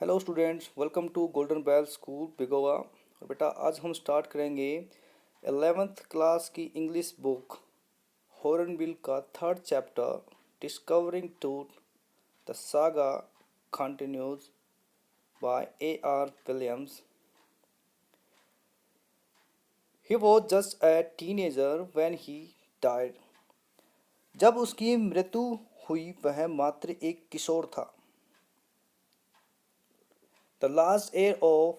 Hello students, welcome to golden bell school Bigowa. और बेटा आज हम स्टार्ट करेंगे 11th क्लास की इंग्लिश बुक हॉर्नबिल का third chapter discovering truth. The saga continues by A.R. Williams. He was just a teenager when he died. जब उसकी मृत्यु हुई वह मात्र एक किशोर था। The last heir of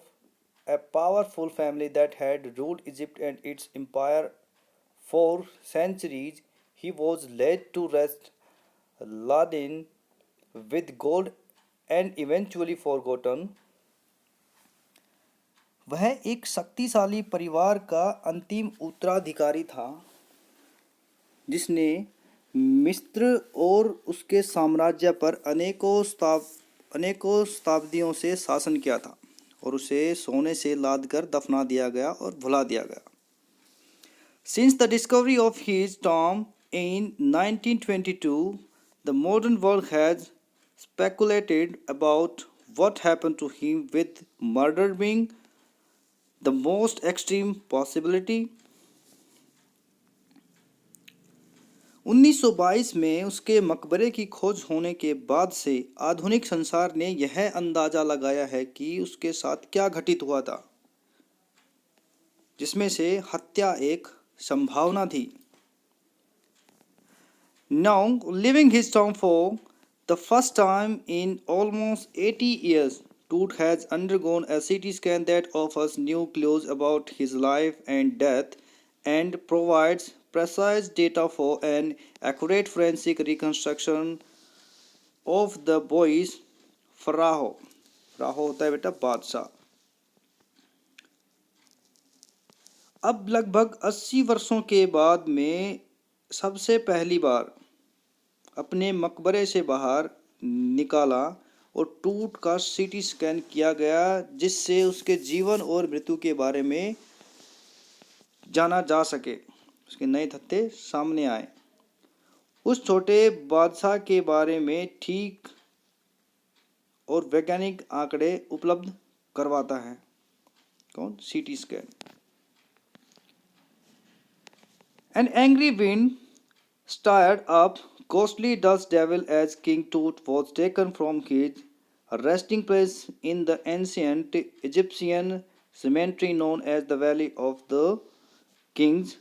a powerful family that had ruled Egypt and its empire for centuries, he was laid to rest, laden with gold and eventually forgotten. वह एक शक्तिशाली परिवार का अंतिम उत्तराधिकारी था जिसने मिस्र और उसके साम्राज्य पर अनेकों शताब्दियों से शासन किया था और उसे सोने से लाद कर दफना दिया गया और भुला दिया गया। Since the discovery of his tomb in 1922, the modern world has speculated about what happened to him, with murder being the most extreme possibility. 1922 में उसके मकबरे की खोज होने के बाद से आधुनिक संसार ने यह अंदाजा लगाया है कि उसके साथ क्या घटित हुआ था, जिसमें से हत्या एक संभावना थी। Now, leaving his tomb for the first time in almost 80 years, Tooth has undergone a CT scan that offers new clues about his life and death and provides precise data for an accurate forensic reconstruction of the boy's फराहो। राहो होता है बेटा बादशाह। अब लगभग 80 वर्षों के बाद में सबसे पहली बार अपने मकबरे से बाहर निकाला और टूट का सीटी स्कैन किया गया, जिससे उसके जीवन और मृत्यु के बारे में जाना जा सके, उसके नए तथ्य सामने आए। उस छोटे बादशाह के बारे में ठीक और वैज्ञानिक आंकड़े उपलब्ध करवाता है। कौन? CT scan. An angry wind stirred up ghostly dust devil as King Tut was taken from his resting place in the ancient Egyptian cemetery known as the Valley of the Kings.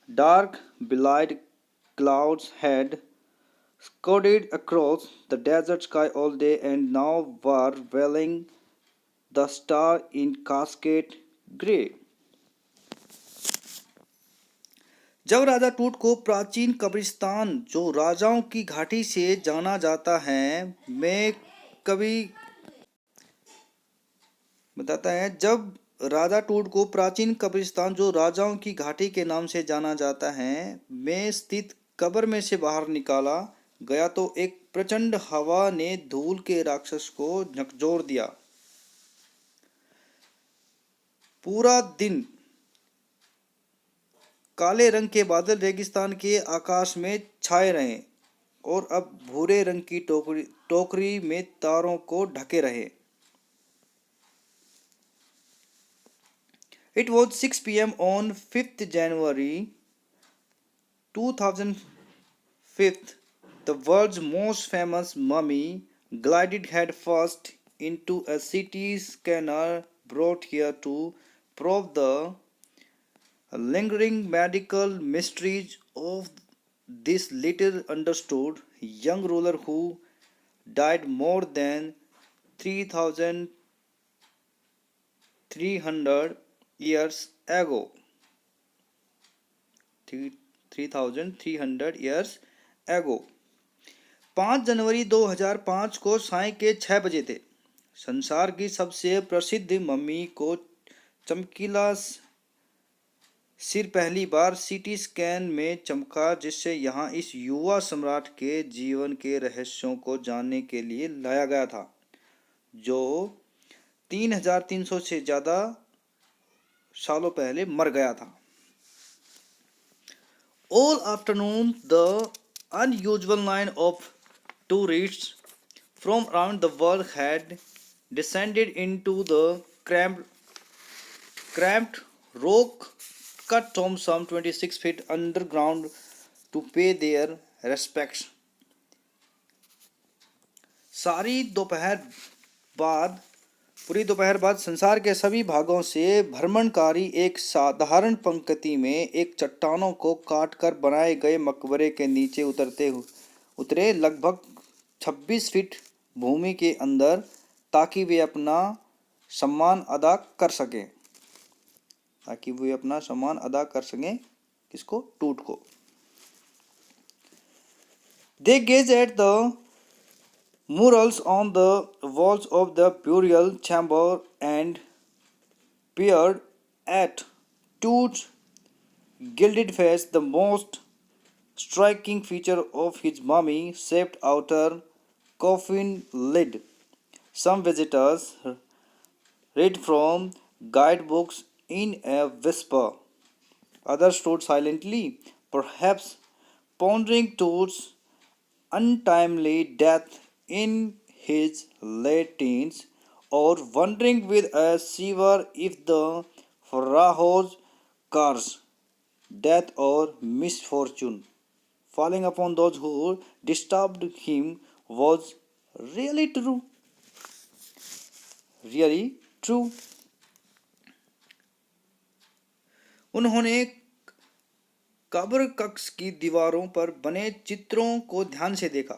Dark, belied clouds had scoured across the desert sky all day and now were veiling the star in cascade grey. जब राजा टूट को प्राचीन कब्रिस्तान जो राजाओं की घाटी से जाना जाता है में कभी बताता है, जब राजा टूट को प्राचीन कब्रिस्तान जो राजाओं की घाटी के नाम से जाना जाता है में स्थित कब्र में से बाहर निकाला गया तो एक प्रचंड हवा ने धूल के राक्षस को झकझोर दिया। पूरा दिन काले रंग के बादल रेगिस्तान के आकाश में छाए रहे और अब भूरे रंग की टोकरी में तारों को ढके रहे। It was 6 p.m. on 5th January 2005. The world's most famous mummy glided headfirst into a CT scanner brought here to probe the lingering medical mysteries of this little understood young ruler who died more than 3,300 years ago. 3,300 years ago. 5 जनवरी 2005 को साय के 6 बजे थे। संसार की सबसे प्रसिद्ध mummy को चमकीला सिर पहली बार सीटी स्कैन में चमका, जिससे यहाँ इस युवा सम्राट के जीवन के रहस्यों को जानने के लिए लाया गया था, जो 3,300 से ज़्यादा सालों पहले मर गया था। All afternoon, the unusual line of tourists from around the world had descended into the cramped rock cut from some 26 feet underground to pay their respects. सारी दोपहर बाद पूरी दोपहर बाद संसार के सभी भागों से भ्रमणकारी एक साधारण पंक्ति में एक चट्टानों को काटकर बनाए गए मकबरे के नीचे उतरे लगभग 26 फीट भूमि के अंदर, ताकि वे अपना सम्मान अदा कर सकें किसको? टूट को. They gazed at the murals on the walls of the burial chamber and peered at Toot's gilded face, the most striking feature of his mummy-shaped outer coffin lid. Some visitors read from guidebooks in a whisper. Others stood silently, perhaps pondering Toot's untimely death in his late teens, or wondering with a shiver if the Pharaoh's curse, death, or misfortune falling upon those who disturbed him was really true. Really true. उन्होंने कब्र कक्ष की दीवारों पर बने चित्रों को ध्यान से देखा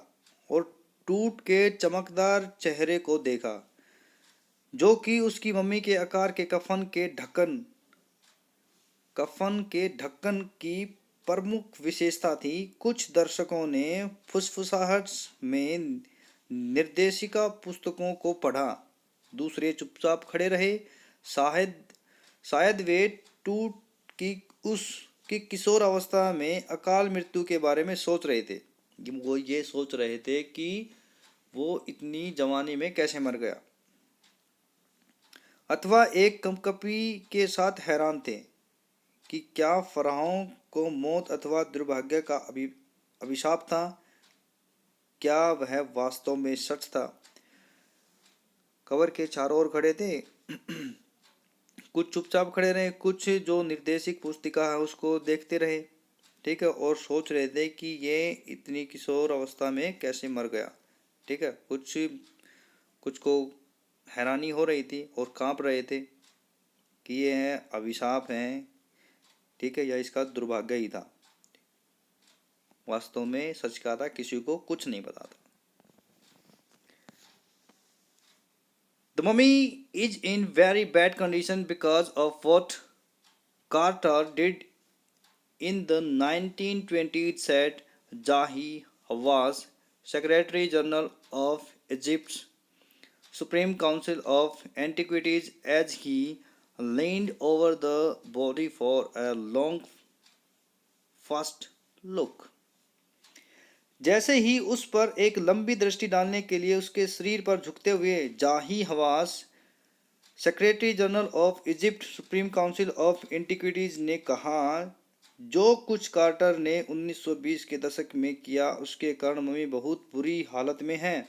और टूट के चमकदार चेहरे को देखा, जो कि उसकी मम्मी के आकार के कफन के ढक्कन की प्रमुख विशेषता थी. कुछ दर्शकों ने फुसफुसाहट में निर्देशिका पुस्तकों को पढ़ा, दूसरे चुपचाप खड़े रहे. शायद वे टूट की किशोर अवस्था में अकाल मृत्यु के बारे में सोच रहे थे. वो ये सोच रहे थे कि वो इतनी जवानी में कैसे मर गया, अथवा एक कंपकपी के साथ हैरान थे कि क्या फराहों को मौत अथवा दुर्भाग्य का अभिशाप था. क्या वह वास्तव में सच था? कब्र के चारों ओर खड़े थे. कुछ चुपचाप खड़े रहे, कुछ जो निर्देशिक पुस्तिका है उसको देखते रहे, ठीक है, और सोच रहे थे कि ये इतनी किशोर अवस्था में कैसे मर गया. ठीक है, कुछ को हैरानी हो रही थी और कांप रहे थे कि ये है अभिशाप है, ठीक है, या इसका दुर्भाग्य ही था. वास्तव में सच कहा था, किसी को कुछ नहीं पता था. The mummy is in very bad condition because of what Carter did in the 1920s, said Jahi Hawass, Secretary General of Egypt's Supreme Council of Antiquities, as he leaned over the body for a long first look. जैसे ही उस पर एक लंबी दृष्टि डालने के लिए उसके शरीर पर झुकते हुए Zahi Hawass, secretary general of Egypt supreme council of antiquities ने कहा, जो कुछ कार्टर ने 1920 के दशक में किया उसके कारण मम्मी बहुत बुरी हालत में है.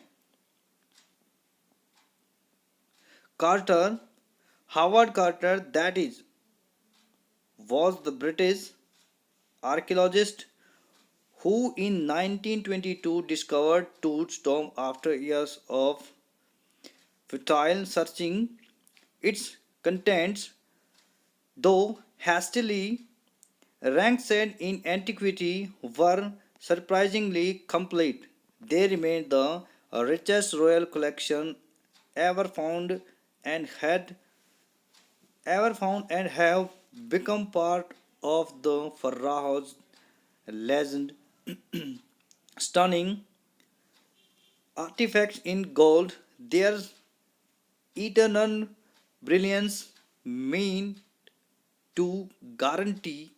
Carter, Howard Carter, that is, was the British archaeologist who in 1922 discovered Toot's tomb after years of futile searching. Its contents, though hastily ransaced in antiquity, were surprisingly complete. They remain the richest royal collection ever found and have become part of the Pharaoh's legend. Stunning artifacts in gold, their eternal brilliance mean to guarantee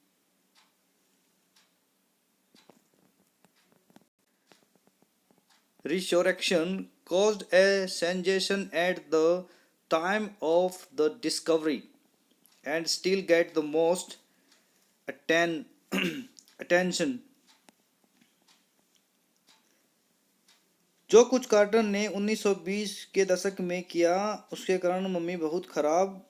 resurrection, caused a sensation at the time of the discovery and still get the most attention. जो कुछ quarter ने 1920 के दशक में किया उसके कारण mummy बहुत खराब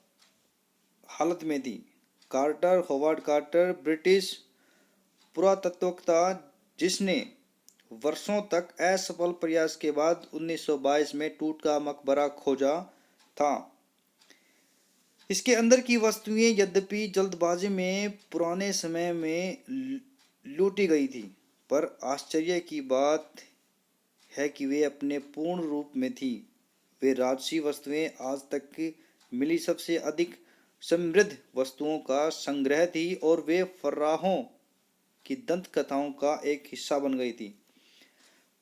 हालत में थी। कार्टर, होवार्ड कार्टर, ब्रिटिश पुरातत्ववेत्ता जिसने वर्षों तक असफल प्रयास के बाद 1922 में टूट का मकबरा खोजा था। इसके अंदर की वस्तुएं यद्यपि जल्दबाजी में पुराने समय में लूटी गई थी, पर आश्चर्य की बात है कि वे अपने पूर्ण रूप में थी। वे राजसी वस्तुएं आज तक की मिली सबसे अधिक समृद्ध वस्तुओं का संग्रह थी और वे फर्राहों की दंत कथाओं का एक हिस्सा बन गई थी।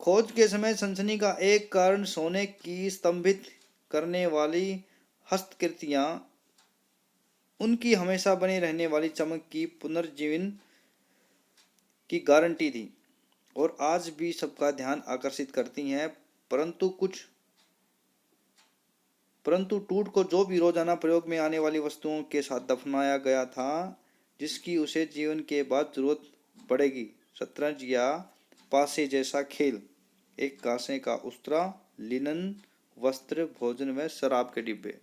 खोज के समय सनसनी का एक कारण सोने की स्तंभित करने वाली हस्तकृतियां, उनकी हमेशा बनी रहने वाली चमक की पुनर्जीवन की गारंटी थी और आज भी सबका ध्यान आकर्षित करती हैं। परंतु टूट को जो भी रोजाना प्रयोग में आने वाली वस्तुओं के साथ दफनाया गया था जिसकी उसे जीवन के बाद जरूरत पड़ेगी, शतरंज या पासे जैसा खेल, एक कांसे का उस्तरा, लिनन, वस्त्र, भोजन व शराब के डिब्बे।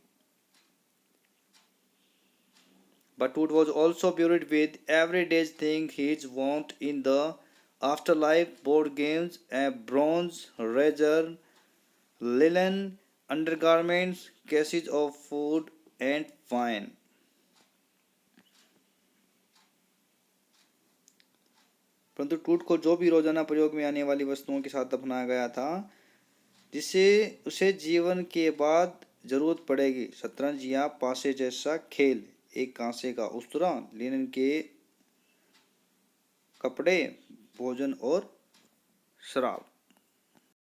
But Wood was also buried with everyday things he'd want in the afterlife: board games, a bronze razor, linen undergarments, cases of food and wine. परंतु टूट को जो भी रोजाना प्रयोग में आने वाली वस्तुओं के साथ दफनाया गया था जिसे उसे जीवन के बाद जरूरत पड़ेगी, शतरंज या पासे जैसा खेल, एक कांसे का उस्तरा, लिनन के कपड़े, भोजन और शराब।